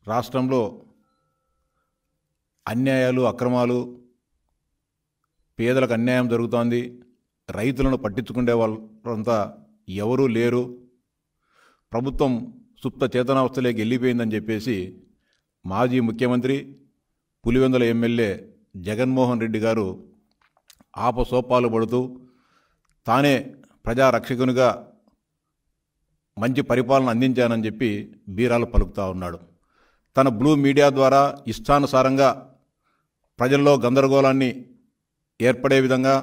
రాష్ట్రంలో అన్యాయాలు అక్రమాలు, పేదలకు అన్యాయం జరుగుతోంది. రైతులను పట్టించుకునే వాళ్ళంతా ఎవరూ లేరు. ప్రభుత్వం సుప్త చేతనావస్థలోకి వెళ్ళిపోయిందని చెప్పేసి మాజీ ముఖ్యమంత్రి పులివెందుల ఎమ్మెల్యే జగన్మోహన్ రెడ్డి గారు ఆపసోపాలు పడుతూ తానే ప్రజారక్షకునిగా మంచి పరిపాలన అందించానని చెప్పి బీరాలు పలుకుతూ ఉన్నాడు. తన బ్లూ మీడియా ద్వారా ఇష్టానుసారంగా ప్రజల్లో గందరగోళాన్ని ఏర్పడే విధంగా,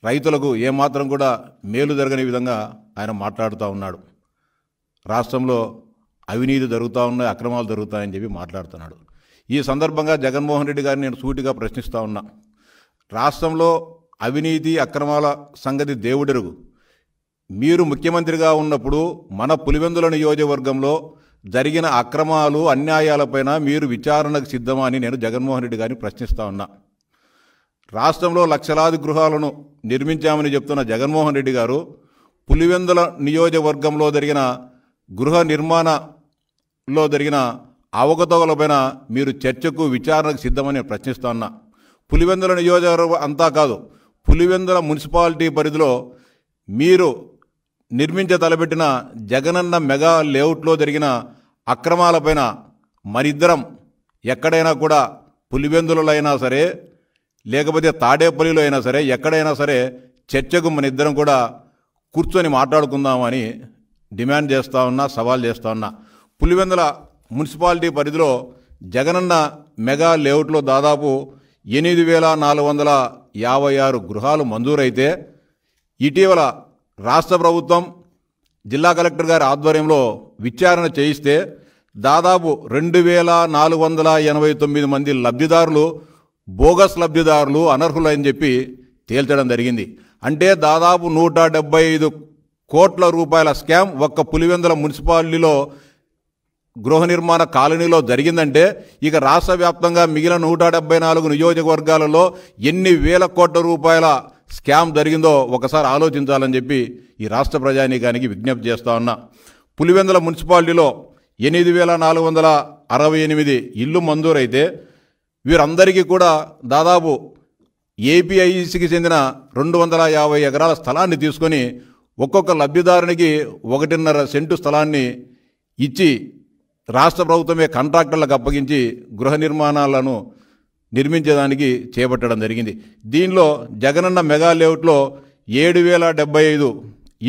రైతులకు ఏమాత్రం కూడా మేలు జరగని విధంగా ఆయన మాట్లాడుతూ ఉన్నాడు. రాష్ట్రంలో అవినీతి జరుగుతూ ఉన్నాయి, అక్రమాలు జరుగుతాయని చెప్పి మాట్లాడుతున్నాడు. ఈ సందర్భంగా జగన్మోహన్ రెడ్డి గారిని నేను సూటిగా ప్రశ్నిస్తూ ఉన్నా. రాష్ట్రంలో అవినీతి అక్రమాల సంగతి దేవుడెరుగు. మీరు ముఖ్యమంత్రిగా ఉన్నప్పుడు మన పులివెందుల నియోజకవర్గంలో జరిగిన అక్రమాలు అన్యాయాలపైన మీరు విచారణకు సిద్ధమా అని నేను జగన్మోహన్ రెడ్డి గారిని ప్రశ్నిస్తూ ఉన్నా. రాష్ట్రంలో లక్షలాది గృహాలను నిర్మించామని చెప్తున్న జగన్మోహన్ రెడ్డి గారు పులివెందుల నియోజకవర్గంలో జరిగిన గృహ నిర్మాణంలో జరిగిన అవకతవకలపైన మీరు చర్చకు విచారణకు సిద్ధమని ప్రశ్నిస్తూ ఉన్నా. పులివెందుల నియోజకవర్గం అంతా కాదు, పులివెందుల మున్సిపాలిటీ పరిధిలో మీరు తలపెట్టిన జగనన్న మెగా లేఅవుట్లో జరిగిన అక్రమాలపైన మనిద్దరం ఎక్కడైనా కూడా పులివెందులలో అయినా సరే, లేకపోతే తాడేపల్లిలో అయినా సరే, ఎక్కడైనా సరే చర్చకు మనిద్దరం కూడా కూర్చొని మాట్లాడుకుందామని డిమాండ్ చేస్తూ ఉన్నా, సవాల్ చేస్తూ ఉన్నా. పులివెందుల మున్సిపాలిటీ పరిధిలో జగనన్న మెగా లేఅవుట్లో దాదాపు 8,456 గృహాలు మంజూరైతే ఇటీవల రాష్ట్ర ప్రభుత్వం జిల్లా కలెక్టర్ గారి ఆధ్వర్యంలో విచారణ చేయిస్తే దాదాపు 2,489 మంది లబ్ధిదారులు బోగస్ లబ్ధిదారులు, అనర్హులని చెప్పి తేల్చడం జరిగింది. అంటే దాదాపు 175 కోట్ల రూపాయల స్కామ్ ఒక్క పులివెందుల మున్సిపాలిటీలో గృహ నిర్మాణ కాలనీలో జరిగిందంటే ఇక రాష్ట్ర వ్యాప్తంగా మిగిలిన 174 నియోజకవర్గాలలో ఎన్ని వేల కోట్ల రూపాయల స్కామ్ జరిగిందో ఒకసారి ఆలోచించాలని చెప్పి ఈ రాష్ట్ర ప్రజానీకానికి విజ్ఞప్తి చేస్తా ఉన్నా. పులివెందుల మున్సిపాలిటీలో 8,468 ఇళ్ళు మంజూరైతే వీరందరికీ కూడా దాదాపు ఏపీఐసికి చెందిన 250 ఎకరాల స్థలాన్ని తీసుకొని ఒక్కొక్క లబ్ధిదారునికి 1.5 సెంటు స్థలాన్ని ఇచ్చి రాష్ట్ర ప్రభుత్వమే కాంట్రాక్టర్లకు అప్పగించి గృహ నిర్మాణాలను నిర్మించేదానికి చేపట్టడం జరిగింది. దీనిలో జగనన్న మెగా లేఅవుట్లో 7,075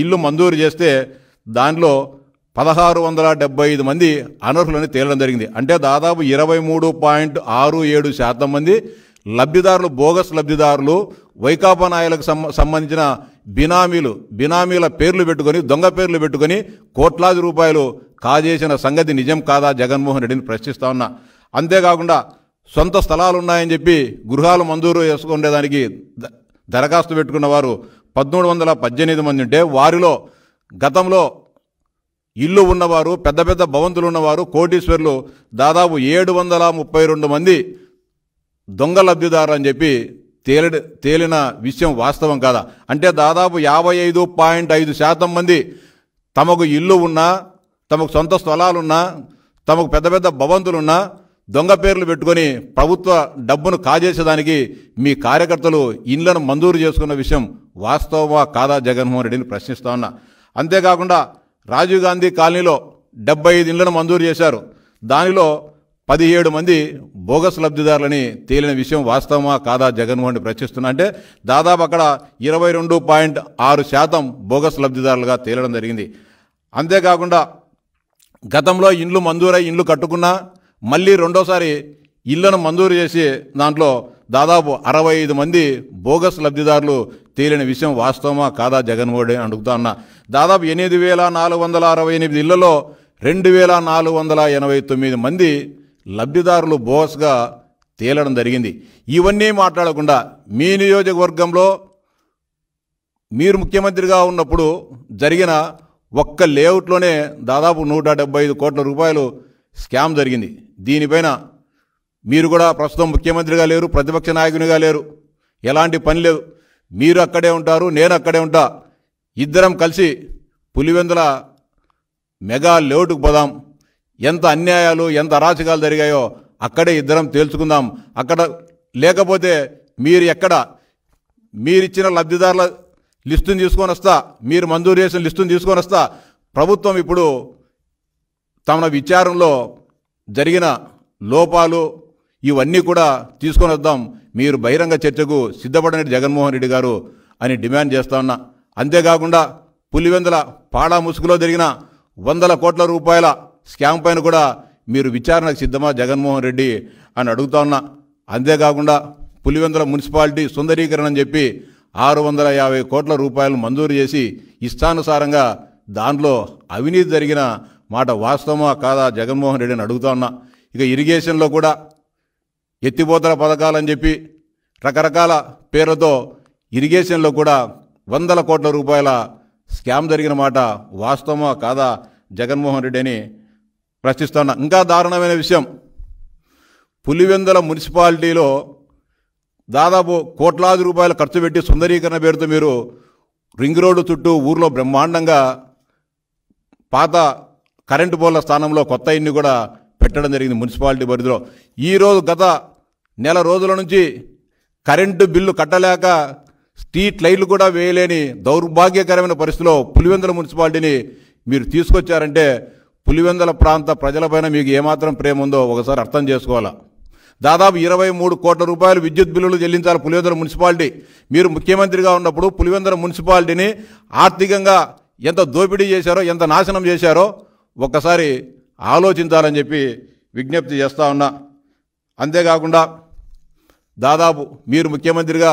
ఇళ్ళు మంజూరు చేస్తే దానిలో 1,675 మంది అనర్హులని తేలడం జరిగింది. అంటే దాదాపు 23.67% మంది లబ్ధిదారులు బోగస్ లబ్ధిదారులు, వైకాపా నాయకులకు సంబంధించిన బినామీల పేర్లు పెట్టుకొని, దొంగ పేర్లు పెట్టుకొని కోట్లాది రూపాయలు కాజేసిన సంగతి నిజం కాదా జగన్మోహన్ రెడ్డిని ప్రశ్నిస్తా ఉన్నా. అంతేకాకుండా సొంత స్థలాలు ఉన్నాయని చెప్పి గృహాలు మంజూరు చేసుకునేదానికి దరఖాస్తు పెట్టుకున్న వారు 1,318 మంది ఉంటే వారిలో గతంలో ఇల్లు ఉన్నవారు, పెద్ద పెద్ద భవంతులు ఉన్నవారు, కోటీశ్వర్లు దాదాపు 732 మంది దొంగ లబ్ధిదారు అని చెప్పి తేలిన విషయం వాస్తవం కాదా? అంటే దాదాపు 55.5% మంది తమకు ఇల్లు ఉన్నా, తమకు సొంత స్థలాలున్నా, తమకు పెద్ద పెద్ద భవంతులున్నా దొంగ పేర్లు పెట్టుకొని ప్రభుత్వ డబ్బును కాజేసేదానికి మీ కార్యకర్తలు ఇళ్లను మంజూరు చేసుకున్న విషయం వాస్తవమా కాదా జగన్మోహన్ రెడ్డిని ప్రశ్నిస్తా ఉన్నా. అంతేకాకుండా రాజీవ్ గాంధీ కాలనీలో 75 ఇళ్లను మంజూరు చేశారు. దానిలో 17 మంది బోగస్ లబ్ధిదారులని తేలిన విషయం వాస్తవమా కాదా జగన్మోహన్ రెడ్డి ప్రశ్నిస్తున్నా. అంటే దాదాపు అక్కడ 22.6% బోగస్ లబ్ధిదారులుగా తేలడం జరిగింది. అంతేకాకుండా గతంలో ఇండ్లు మంజూరై ఇండ్లు కట్టుకున్నా మళ్ళీ రెండోసారి ఇళ్లను మంజూరు చేసి దాంట్లో దాదాపు 65 మంది బోగస్ లబ్ధిదారులు తేలిన విషయం వాస్తవమా కాదా జగన్మోహన్ రెడ్డి అడుగుతా ఉన్నా. దాదాపు 8,468 ఇళ్లలో 2,489 మంది లబ్ధిదారులు బోగస్గా తేలడం జరిగింది. ఇవన్నీ మాట్లాడకుండా మీ నియోజకవర్గంలో మీరు ముఖ్యమంత్రిగా ఉన్నప్పుడు జరిగిన ఒక్క లేఅవుట్లోనే దాదాపు 175 కోట్ల రూపాయలు స్కామ్ జరిగింది. దీనిపైన మీరు కూడా ప్రస్తుతం ముఖ్యమంత్రిగా లేరు, ప్రతిపక్ష నాయకునిగా లేరు, ఎలాంటి పని లేదు. మీరు అక్కడే ఉంటారు, నేను అక్కడే ఉంటా. ఇద్దరం కలిసి పులివెందుల మెగా లేఅవుట్కు పోదాం. ఎంత అన్యాయాలు ఎంత అరాచకాలు జరిగాయో అక్కడే ఇద్దరం తేల్చుకుందాం. అక్కడ లేకపోతే మీరిచ్చిన లబ్ధిదారుల లిస్టును తీసుకొని వస్తా, మీరు మంజూరు చేసిన లిస్టును తీసుకొని వస్తా. ప్రభుత్వం ఇప్పుడు తమ విచారణలో జరిగిన లోపాలు ఇవన్నీ కూడా తీసుకొని వద్దాం, మీరు బహిరంగ చర్చకు సిద్ధపడని జగన్మోహన్ రెడ్డి గారు అని డిమాండ్ చేస్తా ఉన్నా. అంతేకాకుండా పులివెందుల పాడా ముసుగులో జరిగిన 100 కోట్ల రూపాయల స్కామ్ పైన కూడా మీరు విచారణకు సిద్ధమా జగన్మోహన్ రెడ్డి అని అడుగుతా ఉన్నా. అంతేకాకుండా పులివెందుల మున్సిపాలిటీ సుందరీకరణ అని చెప్పి 650 కోట్ల రూపాయలు మంజూరు చేసి ఇష్టానుసారంగా దాంట్లో అవినీతి జరిగిన మాట వాస్తవమా కాదా జగన్మోహన్ రెడ్డిని అడుగుతా ఉన్నా. ఇక ఇరిగేషన్లో కూడా ఎత్తిపోతల పథకాలని చెప్పి రకరకాల పేర్లతో ఇరిగేషన్లో కూడా 100 కోట్ల రూపాయల స్కామ్ జరిగిన మాట వాస్తవమా కాదా జగన్మోహన్ రెడ్డి అని ప్రశ్నిస్తున్నా. ఇంకా దారుణమైన విషయం, పులివెందుల మున్సిపాలిటీలో దాదాపు కోట్లాది రూపాయలు ఖర్చు పెట్టి సుందరీకరణ పేరుతో మీరు రింగ్ రోడ్డు చుట్టూ ఊర్లో బ్రహ్మాండంగా పాత కరెంటు పోల్ల స్థానంలో కొత్త ఇన్ని కూడా పెట్టడం జరిగింది మున్సిపాలిటీ పరిధిలో. ఈరోజు గత నెల రోజుల నుంచి కరెంటు బిల్లు కట్టలేక స్ట్రీట్ లైట్లు కూడా వేయలేని దౌర్భాగ్యకరమైన పరిస్థితిలో పులివెందుల మున్సిపాలిటీని మీరు తీసుకొచ్చారంటే పులివెందుల ప్రాంత ప్రజలపైన మీకు ఏమాత్రం ప్రేమ ఉందో ఒకసారి అర్థం చేసుకోవాలా. దాదాపు 23 కోట్ల రూపాయలు విద్యుత్ బిల్లులు చెల్లించాలి పులివెందుల మున్సిపాలిటీ. మీరు ముఖ్యమంత్రిగా ఉన్నప్పుడు పులివెందుల మున్సిపాలిటీని ఆర్థికంగా ఎంత దోపిడీ చేశారో, ఎంత నాశనం చేశారో ఒక్కసారి ఆలోచించాలని చెప్పి విజ్ఞప్తి చేస్తూ ఉన్నా. అంతేకాకుండా దాదాపు మీరు ముఖ్యమంత్రిగా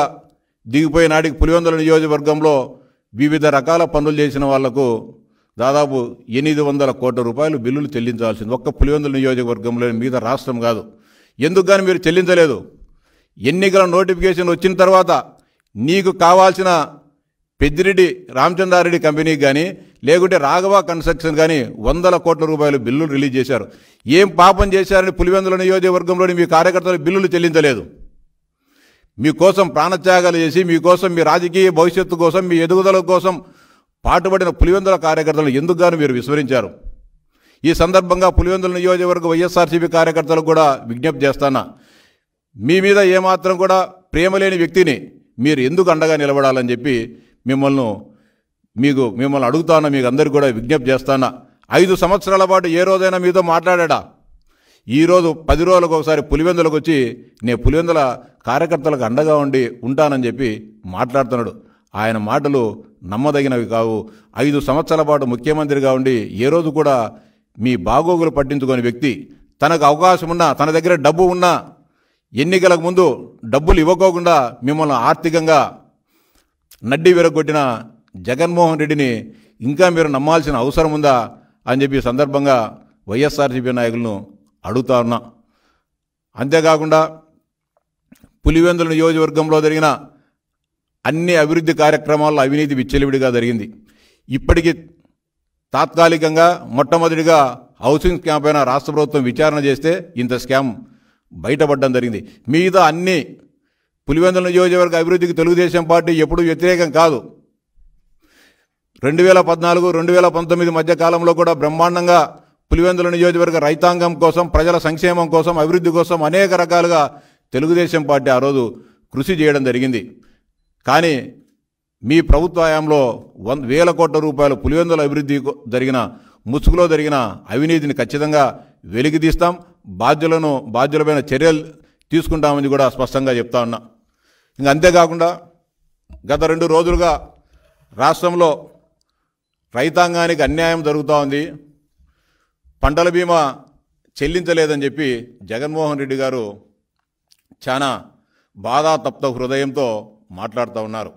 దిగిపోయే నాటికి పులివెందుల నియోజకవర్గంలో వివిధ రకాల పనులు చేసిన వాళ్లకు దాదాపు 800 కోట్ల రూపాయలు బిల్లులు చెల్లించాల్సింది ఒక్క పులివెందుల నియోజకవర్గంలో, మిగతా రాష్ట్రం కాదు. ఎందుకు కానీ మీరు చెల్లించలేదు? ఎన్నికల నోటిఫికేషన్ వచ్చిన తర్వాత నీకు కావాల్సిన పెద్దిరెడ్డి రామచంద్రారెడ్డి కంపెనీకి కానీ లేకుంటే రాఘవ కన్స్ట్రక్షన్ కానీ 100 కోట్ల రూపాయలు బిల్లులు రిలీజ్ చేశారు. ఏం పాపం చేశారని పులివెందుల నియోజకవర్గంలోని మీ కార్యకర్తలు బిల్లులు చెల్లించలేదు? మీకోసం ప్రాణత్యాగాలు చేసి, మీకోసం మీ రాజకీయ భవిష్యత్తు కోసం, మీ ఎదుగుదల కోసం పాటుపడిన పులివెందుల కార్యకర్తలను ఎందుకు గాను మీరు విస్మరించారు? ఈ సందర్భంగా పులివెందుల నియోజకవర్గ వైఎస్ఆర్సీపీ కార్యకర్తలకు కూడా విజ్ఞప్తి చేస్తానా, మీ మీద ఏమాత్రం కూడా ప్రేమ లేని వ్యక్తిని మీరు ఎందుకు అండగా నిలబడాలని చెప్పి మిమ్మల్ని అడుగుతానా, మీకు అందరికీ కూడా విజ్ఞప్తి చేస్తానా. 5 సంవత్సరాల పాటు ఏ రోజైనా మీతో మాట్లాడా? ఈరోజు 10 రోజులకు ఒకసారి పులివెందులకు వచ్చి నేను పులివెందుల కార్యకర్తలకు అండగా ఉంటానని చెప్పి మాట్లాడుతున్నాడు. ఆయన మాటలు నమ్మదగినవి కావు. 5 సంవత్సరాల పాటు ముఖ్యమంత్రిగా ఉండి ఏ రోజు కూడా మీ బాగోగులు పట్టించుకునే వ్యక్తి, తనకు అవకాశం ఉన్నా, తన దగ్గర డబ్బు ఉన్నా ఎన్నికలకు ముందు డబ్బులు ఇవ్వకోకుండా మిమ్మల్ని ఆర్థికంగా నడ్డి విరగొట్టిన జగన్మోహన్ రెడ్డిని ఇంకా మీరు నమ్మాల్సిన అవసరం ఉందా అని చెప్పి సందర్భంగా వైఎస్ఆర్సీపీ నాయకులను అడుగుతా ఉన్నా. అంతేకాకుండా పులివెందుల నియోజకవర్గంలో జరిగిన అన్ని అభివృద్ధి కార్యక్రమాల్లో అవినీతి విచ్చలవిడిగా జరిగింది. ఇప్పటికీ తాత్కాలికంగా మొట్టమొదటిగా హౌసింగ్ స్కామ్ పైన రాష్ట్ర ప్రభుత్వం విచారణ చేస్తే ఇంత స్కామ్ బయటపడడం జరిగింది. మిగతా అన్ని పులివెందుల నియోజకవర్గ అభివృద్ధికి తెలుగుదేశం పార్టీ ఎప్పుడూ వ్యతిరేకం కాదు. 2014-2019 మధ్య కాలంలో కూడా బ్రహ్మాండంగా పులివెందుల నియోజకవర్గ రైతాంగం కోసం, ప్రజల సంక్షేమం కోసం, అభివృద్ధి కోసం అనేక రకాలుగా తెలుగుదేశం పార్టీ ఆ రోజు కృషి చేయడం జరిగింది. కానీ మీ ప్రభుత్వ హయాంలో 1,000 కోట్ల రూపాయలు పులివెందుల అభివృద్ధి జరిగిన ముసుగులో జరిగిన అవినీతిని ఖచ్చితంగా వెలికితీస్తాం, బాధ్యులపైన చర్యలు తీసుకుంటామని కూడా స్పష్టంగా చెప్తా ఉన్నా. ఇంకా అంతేకాకుండా గత 2 రోజులుగా రాష్ట్రంలో రైతాంగానికి అన్యాయం జరుగుతూ ఉంది. పంటల బీమా చెల్లించలేదని చెప్పి జగన్మోహన్ రెడ్డి గారు చాలా బాధాతప్త హృదయంతో మాట్లాడుతూ ఉన్నారు.